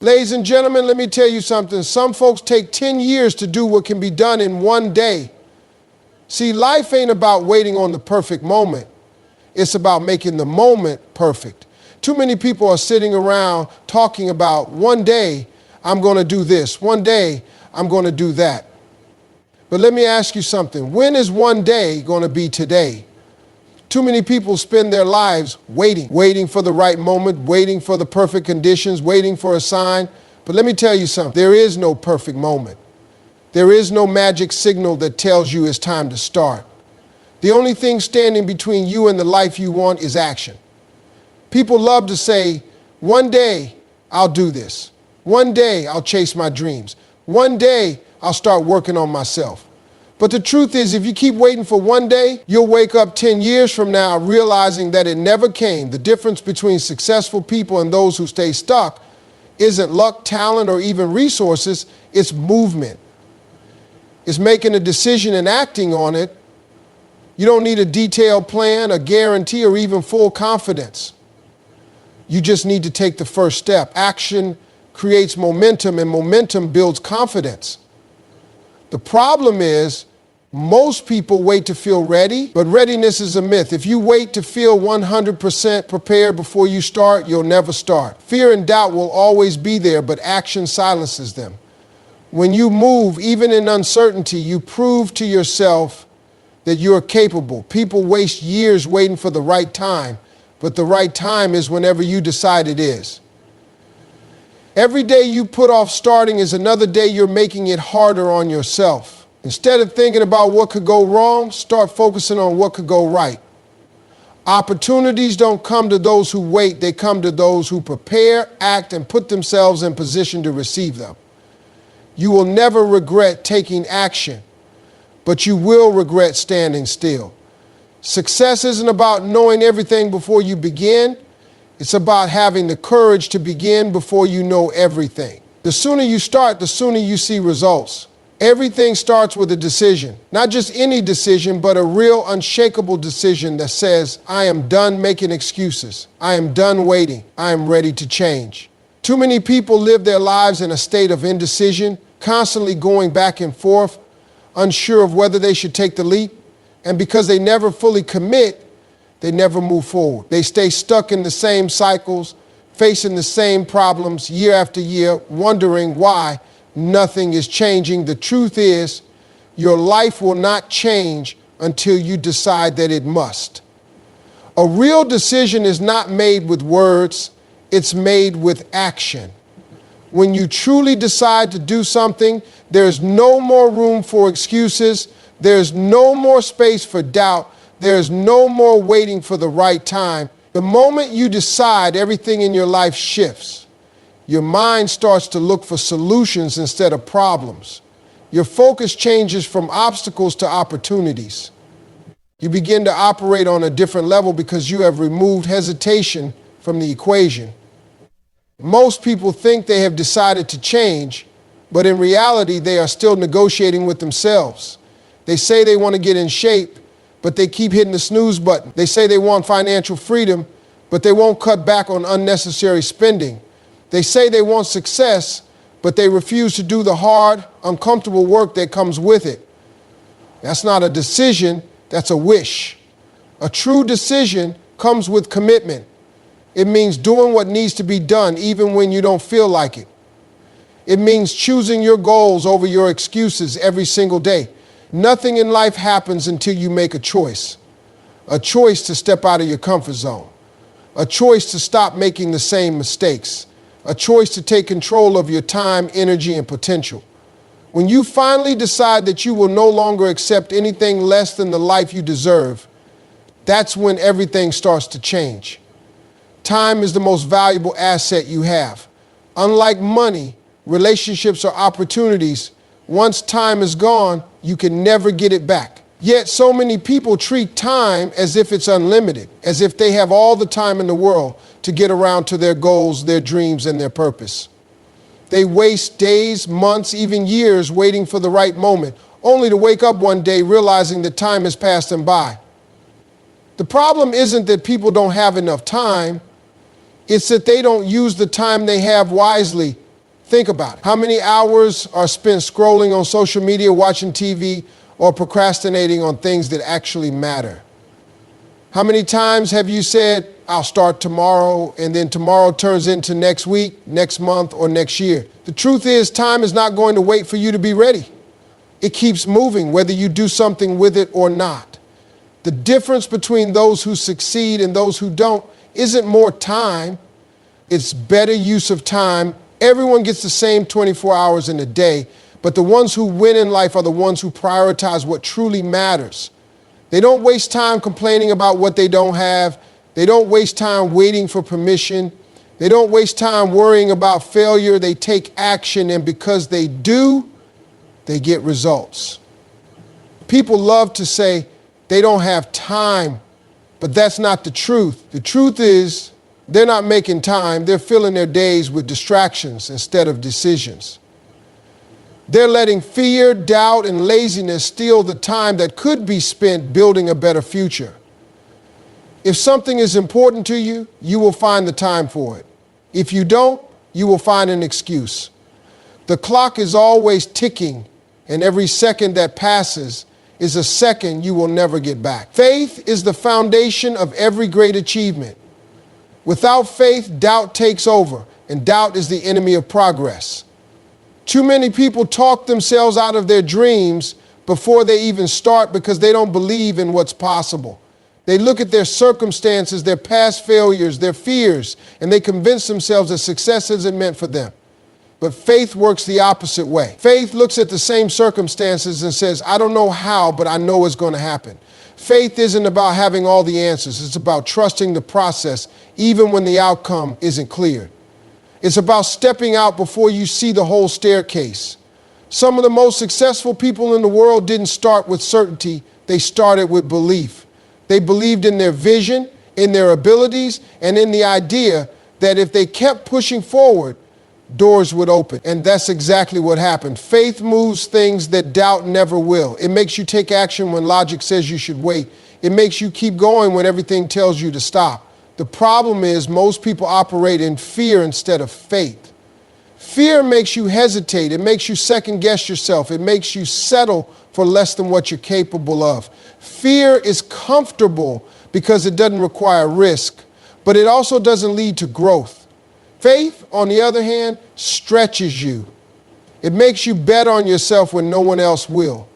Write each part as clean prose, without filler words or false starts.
Ladies and gentlemen, let me tell you something. Some folks take 10 years to do what can be done in one day. See, life ain't about waiting on the perfect moment. It's about making the moment perfect. Too many people are sitting around talking about one day I'm going to do this, one day I'm going to do that. But let me ask you something. When is one day going to be today? Too many people spend their lives waiting for the right moment, waiting for the perfect conditions, waiting for a sign. But let me tell you something. There is no perfect moment. There is no magic signal that tells you it's time to start. The only thing standing between you and the life you want is action. People love to say, one day I'll do this. One day I'll chase my dreams. One day I'll start working on myself. But the truth is, if you keep waiting for one day, you'll wake up 10 years from now realizing that it never came. The difference between successful people and those who stay stuck isn't luck, talent, or even resources. It's movement. It's making a decision and acting on it. You don't need a detailed plan, a guarantee, or even full confidence. You just need to take the first step. Action creates momentum, and momentum builds confidence. The problem is, most people wait to feel ready, but readiness is a myth. If you wait to feel 100% prepared before you start, you'll never start. Fear and doubt will always be there, but action silences them. When you move, even in uncertainty, you prove to yourself that you are capable. People waste years waiting for the right time, but the right time is whenever you decide it is. Every day you put off starting is another day you're making it harder on yourself. Instead of thinking about what could go wrong, start focusing on what could go right. Opportunities don't come to those who wait, they come to those who prepare, act, and put themselves in position to receive them. You will never regret taking action, but you will regret standing still. Success isn't about knowing everything before you begin. It's about having the courage to begin before you know everything. The sooner you start, the sooner you see results. Everything starts with a decision. Not just any decision, but a real unshakable decision that says, I am done making excuses. I am done waiting. I am ready to change. Too many people live their lives in a state of indecision, constantly going back and forth, unsure of whether they should take the leap. And because they never fully commit, they never move forward. They stay stuck in the same cycles, facing the same problems year after year, wondering why nothing is changing. The truth is, your life will not change until you decide that it must. A real decision is not made with words, it's made with action. When you truly decide to do something, there's no more room for excuses, there's no more space for doubt, there's no more waiting for the right time. The moment you decide, everything in your life shifts. Your mind starts to look for solutions instead of problems. Your focus changes from obstacles to opportunities. You begin to operate on a different level because you have removed hesitation from the equation. Most people think they have decided to change, but in reality, they are still negotiating with themselves. They say they want to get in shape, but they keep hitting the snooze button. They say they want financial freedom, but they won't cut back on unnecessary spending. They say they want success, but they refuse to do the hard, uncomfortable work that comes with it. That's not a decision, that's a wish. A true decision comes with commitment. It means doing what needs to be done even when you don't feel like it. It means choosing your goals over your excuses every single day. Nothing in life happens until you make a choice to step out of your comfort zone, a choice to stop making the same mistakes, a choice to take control of your time, energy, and potential. When you finally decide that you will no longer accept anything less than the life you deserve, that's when everything starts to change. Time is the most valuable asset you have. Unlike money, relationships, or opportunities, once time is gone, you can never get it back. Yet so many people treat time as if it's unlimited, as if they have all the time in the world to get around to their goals, their dreams, and their purpose. They waste days, months, even years waiting for the right moment, only to wake up one day realizing that time has passed them by. The problem isn't that people don't have enough time, it's that they don't use the time they have wisely Think about it. How many hours are spent scrolling on social media, watching TV, or procrastinating on things that actually matter? How many times have you said, I'll start tomorrow, and then tomorrow turns into next week, next month, or next year? The truth is, time is not going to wait for you to be ready. It keeps moving, whether you do something with it or not. The difference between those who succeed and those who don't isn't more time, it's better use of time. Everyone gets the same 24 hours in a day, but the ones who win in life are the ones who prioritize what truly matters. They don't waste time complaining about what they don't have. They don't waste time waiting for permission. They don't waste time worrying about failure. They take action, and because they do, they get results. People love to say they don't have time, but that's not the truth. The truth is they're not making time. They're filling their days with distractions instead of decisions. They're letting fear, doubt, and laziness steal the time that could be spent building a better future. If something is important to you, you will find the time for it. If you don't, you will find an excuse. The clock is always ticking, and every second that passes is a second you will never get back. Faith is the foundation of every great achievement. Without faith, doubt takes over, and doubt is the enemy of progress. Too many people talk themselves out of their dreams before they even start because they don't believe in what's possible. They look at their circumstances, their past failures, their fears, and they convince themselves that success isn't meant for them. But faith works the opposite way. Faith looks at the same circumstances and says, I don't know how, but I know it's going to happen. Faith isn't about having all the answers. It's about trusting the process, even when the outcome isn't clear. It's about stepping out before you see the whole staircase. Some of the most successful people in the world didn't start with certainty. They started with belief. They believed in their vision, in their abilities, and in the idea that if they kept pushing forward, doors would open. And that's exactly what happened. Faith moves things that doubt never will. It makes you take action when logic says you should wait. It makes you keep going when everything tells you to stop. The problem is most people operate in fear instead of faith. Fear makes you hesitate. It makes you second guess yourself. It makes you settle for less than what you're capable of. Fear is comfortable because it doesn't require risk, but it also doesn't lead to growth. Faith, on the other hand, stretches you. It makes you bet on yourself when no one else will.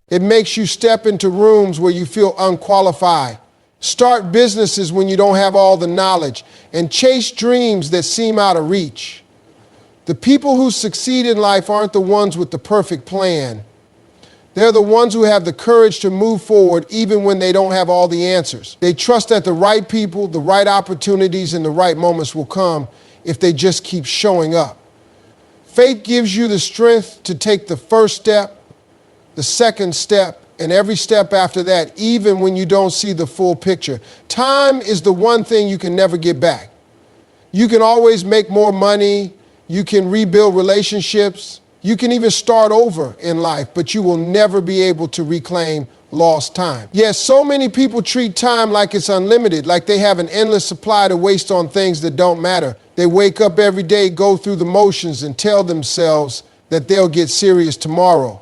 It makes you step into rooms where you feel unqualified. Start businesses when you don't have all the knowledge, and chase dreams that seem out of reach. The people who succeed in life aren't the ones with the perfect plan. They're the ones who have the courage to move forward even when they don't have all the answers. They trust that the right people, the right opportunities, and the right moments will come if they just keep showing up. Faith gives you the strength to take the first step, the second step, and every step after that, even when you don't see the full picture. Time is the one thing you can never get back. You can always make more money. You can rebuild relationships. You can even start over in life, but you will never be able to reclaim lost time. Yes, so many people treat time like it's unlimited, like they have an endless supply to waste on things that don't matter. They wake up every day, go through the motions, and tell themselves that they'll get serious tomorrow.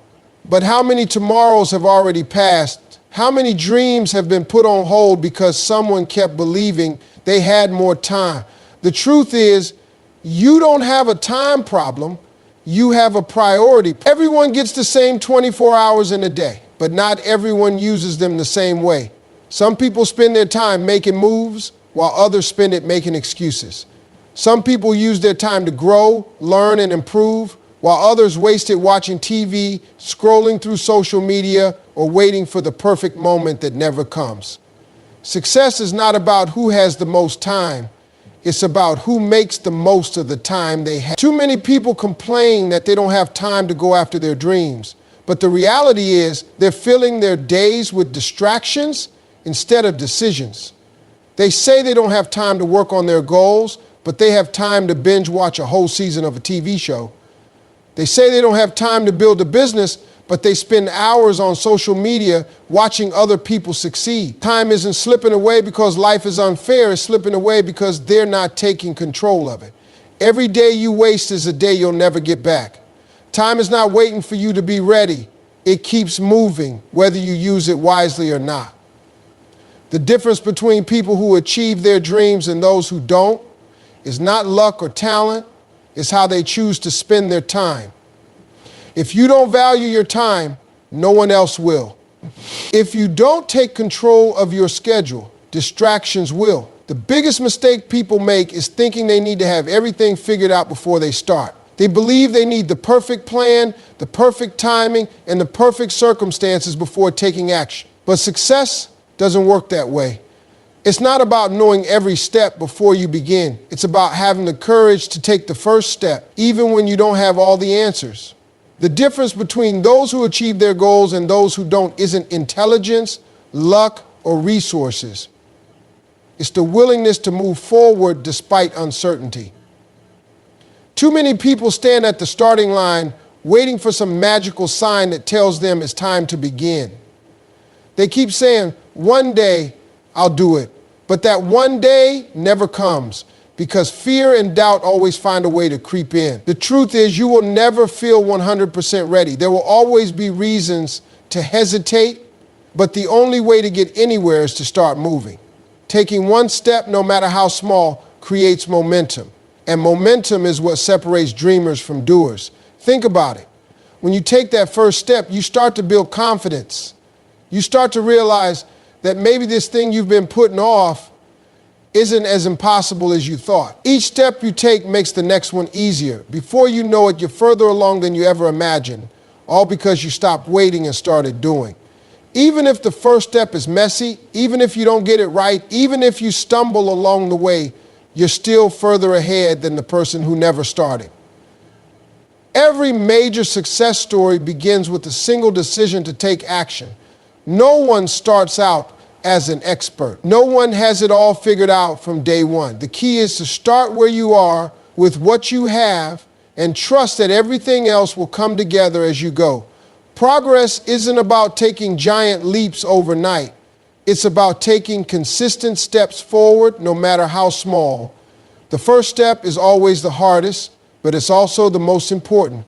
But how many tomorrows have already passed? How many dreams have been put on hold because someone kept believing they had more time? The truth is, you don't have a time problem. You have a priority. Everyone gets the same 24 hours in a day, but not everyone uses them the same way. Some people spend their time making moves while others spend it making excuses. Some people use their time to grow, learn, and improve, while others waste it watching TV, scrolling through social media, or waiting for the perfect moment that never comes. Success is not about who has the most time. It's about who makes the most of the time they have. Too many people complain that they don't have time to go after their dreams. But the reality is they're filling their days with distractions instead of decisions. They say they don't have time to work on their goals, but they have time to binge watch a whole season of a TV show. They say they don't have time to build a business, but they spend hours on social media watching other people succeed. Time isn't slipping away because life is unfair. It's slipping away because they're not taking control of it. Every day you waste is a day you'll never get back. Time is not waiting for you to be ready. It keeps moving, whether you use it wisely or not. The difference between people who achieve their dreams and those who don't is not luck or talent, it's how they choose to spend their time. If you don't value your time, no one else will. If you don't take control of your schedule, distractions will. The biggest mistake people make is thinking they need to have everything figured out before they start. They believe they need the perfect plan, the perfect timing, and the perfect circumstances before taking action. But success doesn't work that way. It's not about knowing every step before you begin. It's about having the courage to take the first step, even when you don't have all the answers. The difference between those who achieve their goals and those who don't isn't intelligence, luck, or resources. It's the willingness to move forward despite uncertainty. Too many people stand at the starting line waiting for some magical sign that tells them it's time to begin. They keep saying, one day I'll do it. But that one day never comes because fear and doubt always find a way to creep in. The truth is you will never feel 100% ready. There will always be reasons to hesitate, but the only way to get anywhere is to start moving. Taking one step, no matter how small, creates momentum. And momentum is what separates dreamers from doers. Think about it. When you take that first step, you start to build confidence. You start to realize that maybe this thing you've been putting off isn't as impossible as you thought. Each step you take makes the next one easier. Before you know it, you're further along than you ever imagined, all because you stopped waiting and started doing. Even if the first step is messy, even if you don't get it right, even if you stumble along the way, you're still further ahead than the person who never started. Every major success story begins with a single decision to take action. No one starts out as an expert. No one has it all figured out from day one. The key is to start where you are with what you have and trust that everything else will come together as you go. Progress isn't about taking giant leaps overnight. It's about taking consistent steps forward, no matter how small. The first step is always the hardest, but it's also the most important.